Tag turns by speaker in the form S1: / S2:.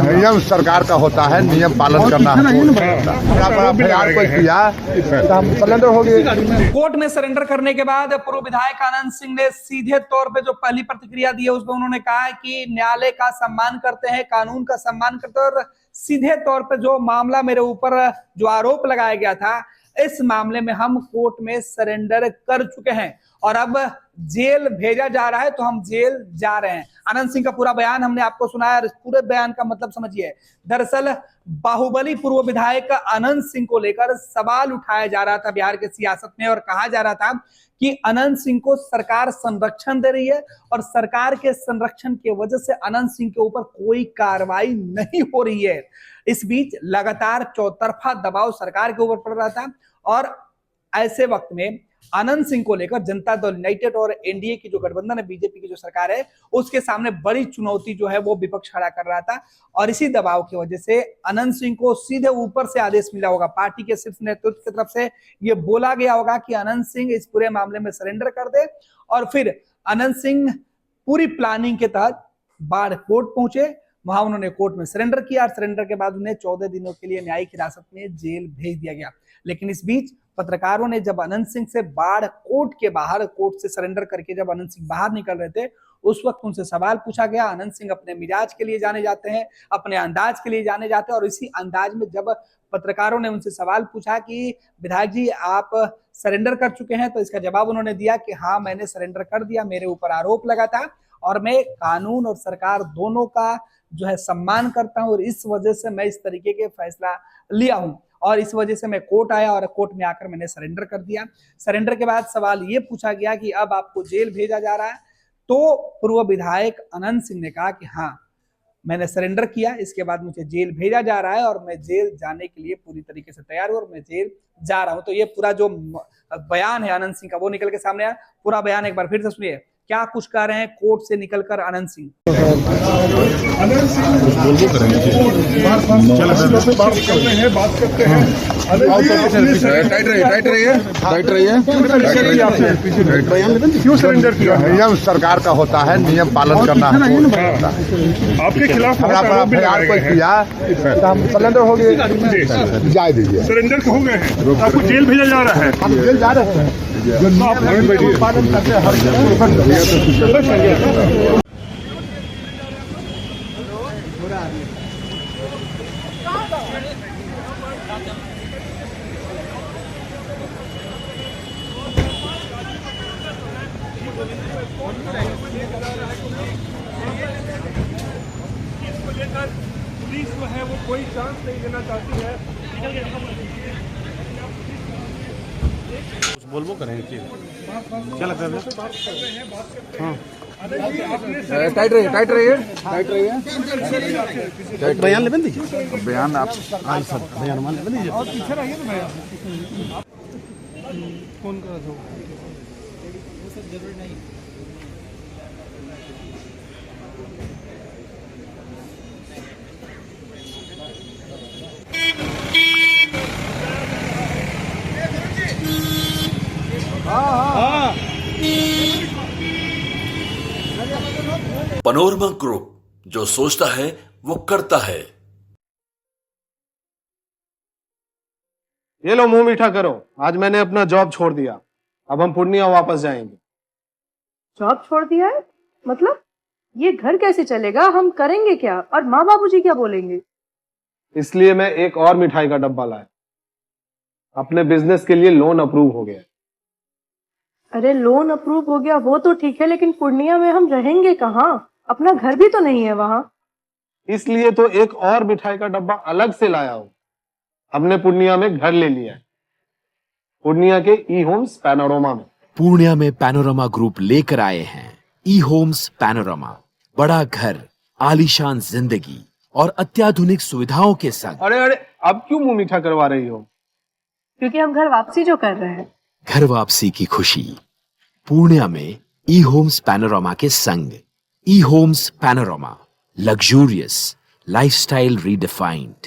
S1: नियम सरकार का होता है, नियम पालन करना है। सरेंडर हो गए।
S2: कोर्ट में सरेंडर करने के बाद पूर्व विधायक आनंद सिंह ने सीधे तौर पे जो पहली प्रतिक्रिया दी है उसमें उन्होंने कहा है कि न्यायालय का सम्मान करते हैं, कानून का सम्मान करते हैं, और सीधे तौर पे जो मामला मेरे ऊपर जो आरोप लगाया गया था इस मामले में हम कोर्ट में सरेंडर कर चुके हैं और अब जेल भेजा जा रहा है तो हम जेल जा रहे हैं। आनंद सिंह का पूरा बयान हमने आपको सुनाया। पूरे बयान का मतलब समझिए, दरअसल बाहुबली पूर्व विधायक आनंद सिंह को लेकर सवाल उठाया जा रहा था बिहार के सियासत में और कहा जा रहा था कि अनंत सिंह को सरकार संरक्षण दे रही है और सरकार के संरक्षण की वजह से अनंत सिंह के ऊपर कोई कार्रवाई नहीं हो रही है। इस बीच लगातार चौतरफा दबाव सरकार के ऊपर पड़ रहा था और ऐसे वक्त में आनंद सिंह को लेकर जनता दल यूनाइटेड और एनडीए की जो गठबंधन है, बीजेपी की जो सरकार है, उसके सामने बड़ी चुनौती जो है वो विपक्ष खड़ा कर रहा था और इसी दबाव की वजह से अनंत सिंह को सीधे ऊपर से आदेश मिला होगा। पार्टी के शीर्ष नेतृत्व की तरफ से ये बोला गया होगा कि अनंत सिंह इस पूरे मामले में सरेंडर कर दे और फिर अनंत सिंह पूरी प्लानिंग के तहत बाढ़ कोर्ट पहुंचे। वहां उन्होंने कोर्ट में सरेंडर किया और सरेंडर के बाद उन्हें 14 दिनों के लिए न्यायिक हिरासत में जेल भेज दिया गया। लेकिन इस बीच पत्रकारों ने जब अनंत सिंह से बाढ़ कोर्ट के बाहर, कोर्ट से सरेंडर करके जब अनंत सिंह बाहर निकल रहे थे, उस वक्त उनसे सवाल पूछा गया। अनंत सिंह अपने मिजाज के लिए जाने जाते हैं, अपने अंदाज के लिए जाने जाते हैं और इसी अंदाज में जब पत्रकारों ने उनसे सवाल पूछा कि विधायक जी आप सरेंडर कर चुके हैं, तो इसका जवाब उन्होंने दिया कि हाँ मैंने सरेंडर कर दिया, मेरे ऊपर आरोप लगा था और मैं कानून और सरकार दोनों का जो है सम्मान करता हूं और इस वजह से मैं इस तरीके के फैसला लिया हूं और इस वजह से मैं कोर्ट आया और कोर्ट में आकर मैंने सरेंडर कर दिया। सरेंडर के बाद सवाल ये पूछा गया कि अब आपको जेल भेजा जा रहा है, तो पूर्व विधायक अनंत सिंह ने कहा कि हाँ मैंने सरेंडर किया, इसके बाद मुझे जेल भेजा जा रहा है और मैं जेल जाने के लिए पूरी तरीके से तैयार हूं और मैं जेल जा रहा हूं। तो ये पूरा जो बयान है अनंत सिंह का वो निकल के सामने आया। पूरा बयान एक बार फिर से सुनिए, क्या कुछ कह रहे हैं कोर्ट से निकलकर अनंत सिंह।
S3: बात करते हैं। क्यों सरेंडर किया?
S1: नियम सरकार का होता है, नियम पालन करना है।
S3: आपके खिलाफ
S1: कोई किया हम सरेंडर हो गए, जाए दीजिए।
S3: सरेंडर हो गए हैं, आपको जेल भेजा जा रहा है।
S1: हम जेल जा रहे हैं, पालन करते हैं हर
S3: इसको लेकर पुलिस जो है वो कोई चांस नहीं देना चाहती है।
S4: बोलबो करेंगे क्या लगता है? हाँ
S1: टाइट रहिए, टाइट रहिए,
S4: बयान ले दीजिए।
S1: बयान आप
S4: सर बयान मान ले दीजिए।
S3: और पीछे रहिए ना भैया। कौन कर रहा था? जरूरी नहीं।
S5: पनोरमा ग्रुप, जो सोचता है वो करता है।
S6: ये लो मुंह मीठा करो, आज मैंने अपना जॉब छोड़ दिया, अब हम पूर्णिया वापस जाएंगे।
S7: जॉब छोड़ दिया है? मतलब ये घर कैसे चलेगा? हम करेंगे क्या और माँ बाबूजी क्या बोलेंगे?
S6: इसलिए मैं एक और मिठाई का डब्बा लाया। अपने बिजनेस के लिए लोन अप्रूव हो गया।
S7: अरे लोन अप्रूव हो गया वो तो ठीक है, लेकिन पूर्णिया में हम रहेंगे कहाँ? अपना घर भी तो नहीं है वहाँ।
S6: इसलिए तो एक और मिठाई का डब्बा अलग से लाया हूँ। हमने पूर्णिया में घर ले लिया है, पूर्णिया के ई होम्स पैनोरमा में।
S8: पूर्णिया में पैनोरमा ग्रुप लेकर आए हैं ई होम्स पैनोरमा। बड़ा घर, आलीशान जिंदगी और अत्याधुनिक सुविधाओं के संग।
S6: अरे अरे अब क्यों मुंह मीठा करवा रही हो?
S7: क्योंकि हम घर वापसी जो कर रहे हैं।
S8: घर वापसी की खुशी पूर्णिया में ई होम्स पैनोरमा के संग। E Homes Panorama, luxurious lifestyle redefined.